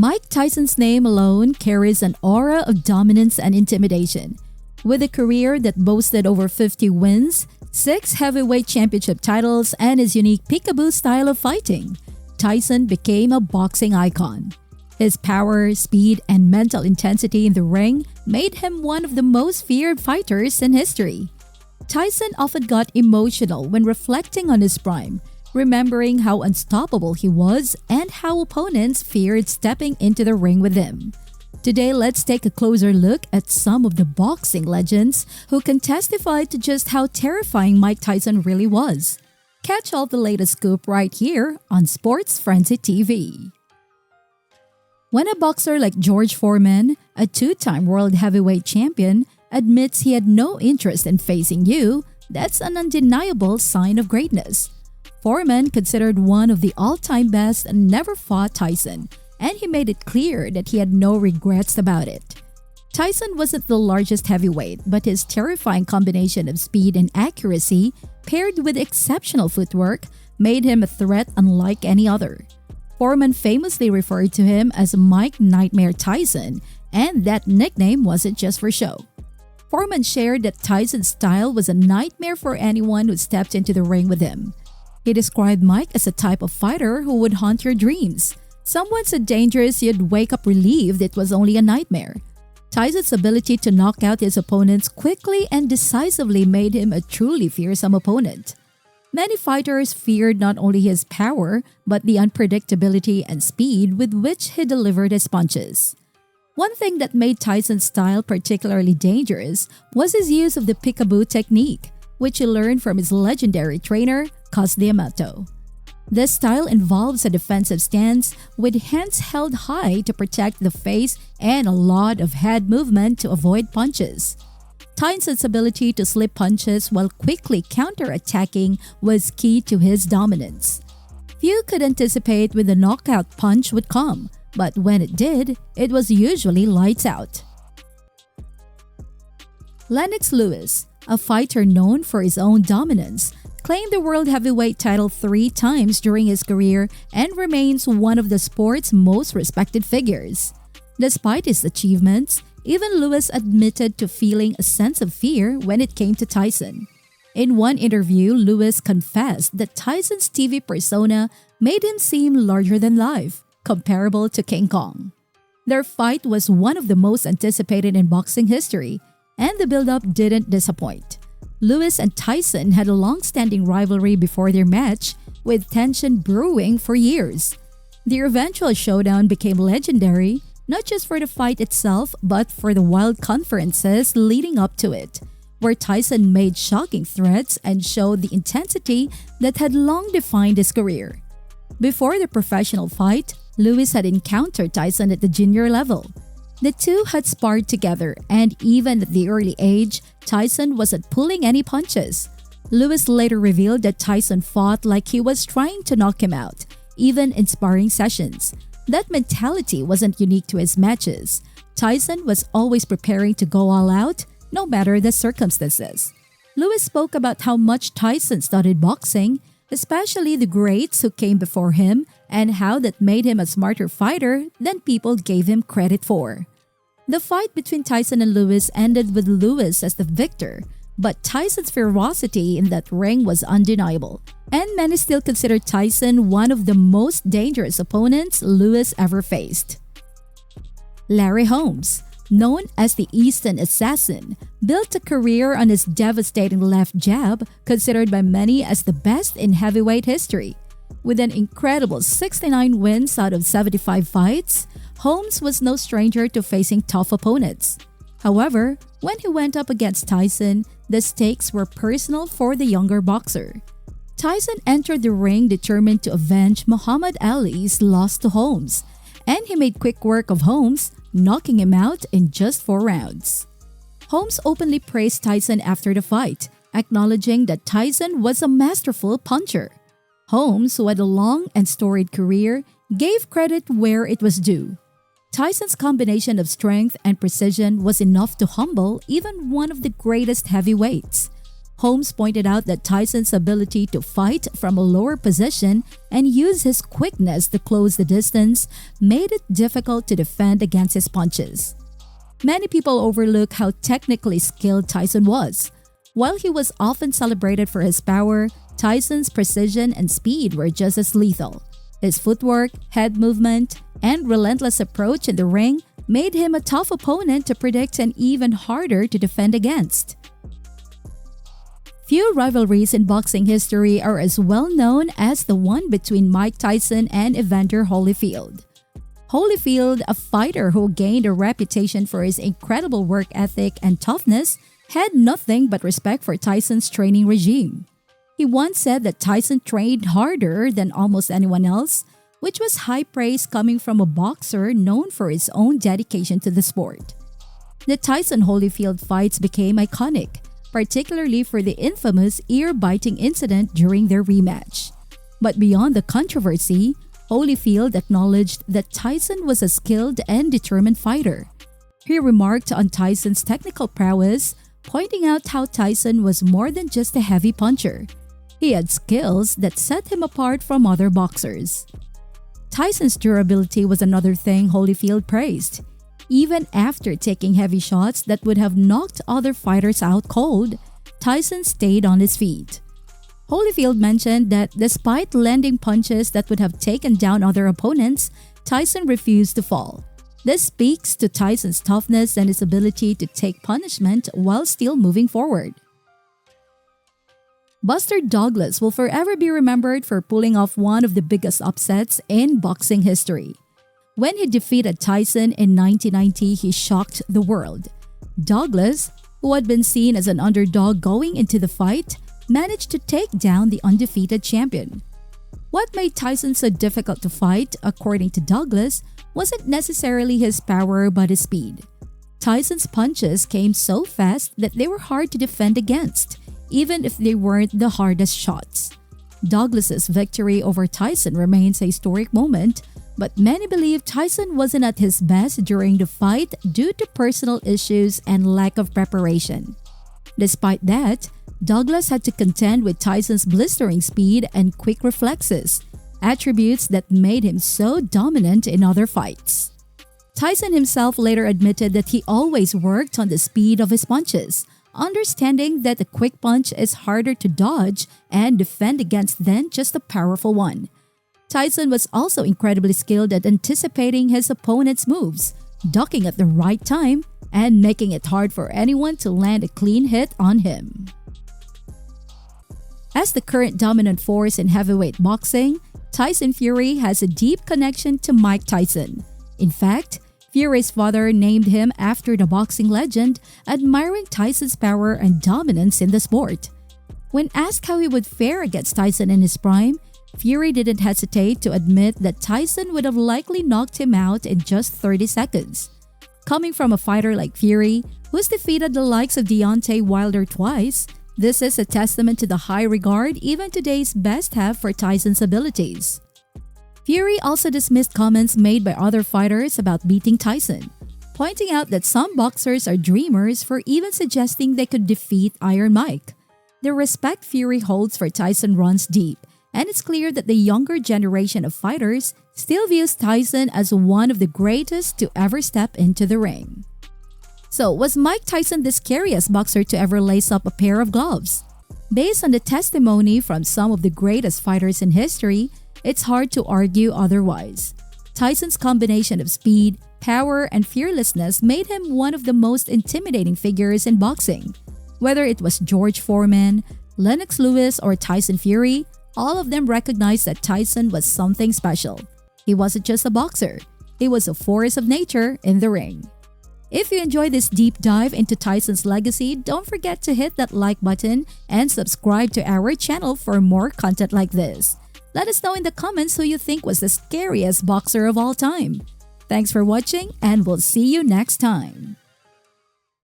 Mike Tyson's name alone carries an aura of dominance and intimidation. With a career that boasted over 50 wins, 6 heavyweight championship titles, and his unique peekaboo style of fighting, Tyson became a boxing icon. His power, speed, and mental intensity in the ring made him one of the most feared fighters in history. Tyson often got emotional when reflecting on his prime, remembering how unstoppable he was and how opponents feared stepping into the ring with him. Today, let's take a closer look at some of the boxing legends who can testify to just how terrifying Mike Tyson really was. Catch all the latest scoop right here on Sports Frenzy TV. When a boxer like George Foreman, a 2-time world heavyweight champion, admits he had no interest in facing you, that's an undeniable sign of greatness. Foreman, considered one of the all-time best, never fought Tyson, and he made it clear that he had no regrets about it. Tyson wasn't the largest heavyweight, but his terrifying combination of speed and accuracy, paired with exceptional footwork, made him a threat unlike any other. Foreman famously referred to him as Mike Nightmare Tyson, and that nickname wasn't just for show. Foreman shared that Tyson's style was a nightmare for anyone who stepped into the ring with him. He described Mike as a type of fighter who would haunt your dreams. Someone so dangerous you'd wake up relieved it was only a nightmare. Tyson's ability to knock out his opponents quickly and decisively made him a truly fearsome opponent. Many fighters feared not only his power, but the unpredictability and speed with which he delivered his punches. One thing that made Tyson's style particularly dangerous was his use of the peekaboo technique, which he learned from his legendary trainer, Cus D'Amato. This style involves a defensive stance with hands held high to protect the face and a lot of head movement to avoid punches. Tyson's ability to slip punches while quickly counter-attacking was key to his dominance. Few could anticipate when the knockout punch would come, but when it did, it was usually lights out. Lennox Lewis, a fighter known for his own dominance, claimed the world heavyweight title 3 times during his career and remains one of the sport's most respected figures. Despite his achievements, even Lewis admitted to feeling a sense of fear when it came to Tyson. In one interview, Lewis confessed that Tyson's TV persona made him seem larger than life, comparable to King Kong. Their fight was one of the most anticipated in boxing history, and the build-up didn't disappoint. Lewis and Tyson had a long-standing rivalry before their match, with tension brewing for years. Their eventual showdown became legendary, not just for the fight itself, but for the wild conferences leading up to it, where Tyson made shocking threats and showed the intensity that had long defined his career. Before the professional fight, Lewis had encountered Tyson at the junior level. The two had sparred together, and even at the early age, Tyson wasn't pulling any punches. Lewis later revealed that Tyson fought like he was trying to knock him out, even in sparring sessions. That mentality wasn't unique to his matches. Tyson was always preparing to go all out, no matter the circumstances. Lewis spoke about how much Tyson studied boxing, especially the greats who came before him, and how that made him a smarter fighter than people gave him credit for. The fight between Tyson and Lewis ended with Lewis as the victor, but Tyson's ferocity in that ring was undeniable, and many still consider Tyson one of the most dangerous opponents Lewis ever faced. Larry Holmes, known as the Easton Assassin, built a career on his devastating left jab, considered by many as the best in heavyweight history. With an incredible 69 wins out of 75 fights, Holmes was no stranger to facing tough opponents. However, when he went up against Tyson, the stakes were personal for the younger boxer. Tyson entered the ring determined to avenge Muhammad Ali's loss to Holmes, and he made quick work of Holmes, knocking him out in just 4 rounds. Holmes openly praised Tyson after the fight, acknowledging that Tyson was a masterful puncher. Holmes, who had a long and storied career, gave credit where it was due. Tyson's combination of strength and precision was enough to humble even one of the greatest heavyweights. Holmes pointed out that Tyson's ability to fight from a lower position and use his quickness to close the distance made it difficult to defend against his punches. Many people overlook how technically skilled Tyson was. While he was often celebrated for his power, Tyson's precision and speed were just as lethal. His footwork, head movement, and relentless approach in the ring made him a tough opponent to predict and even harder to defend against. Few rivalries in boxing history are as well known as the one between Mike Tyson and Evander Holyfield. Holyfield, a fighter who gained a reputation for his incredible work ethic and toughness, had nothing but respect for Tyson's training regime. He once said that Tyson trained harder than almost anyone else, which was high praise coming from a boxer known for his own dedication to the sport. The Tyson-Holyfield fights became iconic, particularly for the infamous ear-biting incident during their rematch. But beyond the controversy, Holyfield acknowledged that Tyson was a skilled and determined fighter. He remarked on Tyson's technical prowess, pointing out how Tyson was more than just a heavy puncher. He had skills that set him apart from other boxers. Tyson's durability was another thing Holyfield praised. Even after taking heavy shots that would have knocked other fighters out cold, Tyson stayed on his feet. Holyfield mentioned that despite landing punches that would have taken down other opponents, Tyson refused to fall. This speaks to Tyson's toughness and his ability to take punishment while still moving forward. Buster Douglas will forever be remembered for pulling off one of the biggest upsets in boxing history. When he defeated Tyson in 1990, he shocked the world. Douglas, who had been seen as an underdog going into the fight, managed to take down the undefeated champion. What made Tyson so difficult to fight, according to Douglas, wasn't necessarily his power but his speed. Tyson's punches came so fast that they were hard to defend against, even if they weren't the hardest shots. Douglas's victory over Tyson remains a historic moment, but many believe Tyson wasn't at his best during the fight due to personal issues and lack of preparation. Despite that, Douglas had to contend with Tyson's blistering speed and quick reflexes, attributes that made him so dominant in other fights. Tyson himself later admitted that he always worked on the speed of his punches, understanding that a quick punch is harder to dodge and defend against than just a powerful one. Tyson was also incredibly skilled at anticipating his opponent's moves, ducking at the right time, and making it hard for anyone to land a clean hit on him. As the current dominant force in heavyweight boxing, Tyson Fury has a deep connection to Mike Tyson. In fact, Fury's father named him after the boxing legend, admiring Tyson's power and dominance in the sport. When asked how he would fare against Tyson in his prime, Fury didn't hesitate to admit that Tyson would have likely knocked him out in just 30 seconds. Coming from a fighter like Fury, who's defeated the likes of Deontay Wilder twice, this is a testament to the high regard even today's best have for Tyson's abilities. Fury also dismissed comments made by other fighters about beating Tyson, pointing out that some boxers are dreamers for even suggesting they could defeat Iron Mike. The respect Fury holds for Tyson runs deep, and it's clear that the younger generation of fighters still views Tyson as one of the greatest to ever step into the ring. So, was Mike Tyson the scariest boxer to ever lace up a pair of gloves? Based on the testimony from some of the greatest fighters in history, it's hard to argue otherwise. Tyson's combination of speed, power, and fearlessness made him one of the most intimidating figures in boxing. Whether it was George Foreman, Lennox Lewis, or Tyson Fury, all of them recognized that Tyson was something special. He wasn't just a boxer, he was a force of nature in the ring. If you enjoyed this deep dive into Tyson's legacy, don't forget to hit that like button and subscribe to our channel for more content like this. Let us know in the comments who you think was the scariest boxer of all time. Thanks for watching, and we'll see you next time.